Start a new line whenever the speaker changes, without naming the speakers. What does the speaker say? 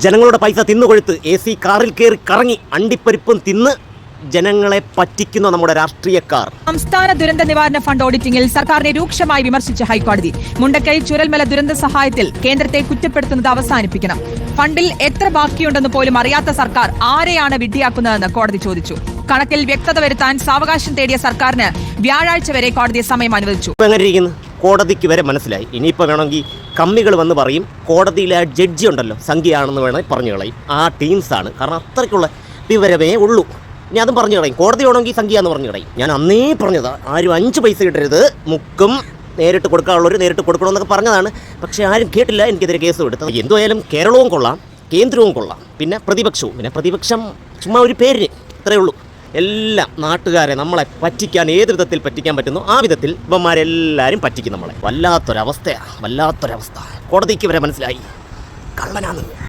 ജനങ്ങളുടെ പൈസ തിന്നുകൊഴുത്ത് AC കാറിൽ കയറി കറങ്ങി അണ്ടിപ്പരിപ്പും തിന്ന് ജനങ്ങളെ പറ്റിക്കുന്ന നമ്മുടെ രാഷ്ട്രീയക്കാർ.
സംസ്ഥാന ദുരന്ത നിവാരണ ഫണ്ട് ഓഡിറ്റിംഗിൽ സർക്കാരിനെ രൂക്ഷമായി വിമർശിച്ച ഹൈക്കോടതി. മുണ്ടക്കൈ ചുരൽമല ദുരന്ത സഹായത്തിൽ കേന്ദ്രത്തെ കുറ്റപ്പെടുത്തുന്നത് അവസാനിപ്പിക്കണം. ഫണ്ടിൽ എത്ര ബാക്കിയുണ്ടെന്ന് പോലും അറിയാത്ത സർക്കാർ ആരെയാണ് വിഡ്ഢിയാക്കുന്നതെന്ന് കോടതി ചോദിച്ചു. കണക്കിൽ വ്യക്തത വരുത്താൻ സാവകാശം തേടിയ സർക്കാരിന് വ്യാഴാഴ്ച വരെ കോടതി സമയം അനുവദിച്ചു.
കോടതിക്ക് വരെ മനസ്സിലായി. ഇനിയിപ്പോൾ വേണമെങ്കിൽ കമ്മികൾ വന്ന് പറയും കോടതിയിലെ ജഡ്ജി ഉണ്ടല്ലോ സംഖ്യയാണെന്ന് വേണമെങ്കിൽ പറഞ്ഞു കളയും. ആ ടീംസാണ്. കാരണം അത്രയ്ക്കുള്ള വിവരമേ ഉള്ളൂ. ഞാൻ അതും പറഞ്ഞു കളയും. കോടതി വേണമെങ്കിൽ സംഖ്യ എന്ന് പറഞ്ഞു കളയും. ഞാൻ അന്നേ പറഞ്ഞതാ, ആരും 5 പൈസ കിട്ടരുത്, മുക്കും നേരിട്ട് കൊടുക്കാനുള്ളവർ നേരിട്ട് കൊടുക്കണമെന്നൊക്കെ പറഞ്ഞതാണ്. പക്ഷേ ആരും കേട്ടില്ല. എനിക്കെതിരെ കേസ് കൊടുത്തത്. എന്തുമായാലും കേരളവും കൊള്ളാം, കേന്ദ്രവും കൊള്ളാം, പിന്നെ പ്രതിപക്ഷം ചുമ്മാ ഒരു പേരിന്. ഇത്രയേ ഉള്ളൂ. എല്ലാം നാട്ടുകാരെ നമ്മളെ പറ്റിക്കാൻ ഏത് വിധത്തിൽ പറ്റിക്കാൻ പറ്റുന്നു ആ വിധത്തിൽ ഇവന്മാരെല്ലാവരും പറ്റിക്കും നമ്മളെ. വല്ലാത്തൊരവസ്ഥ. കോടതിക്ക് വരെ മനസ്സിലായി കള്ളനാണ്.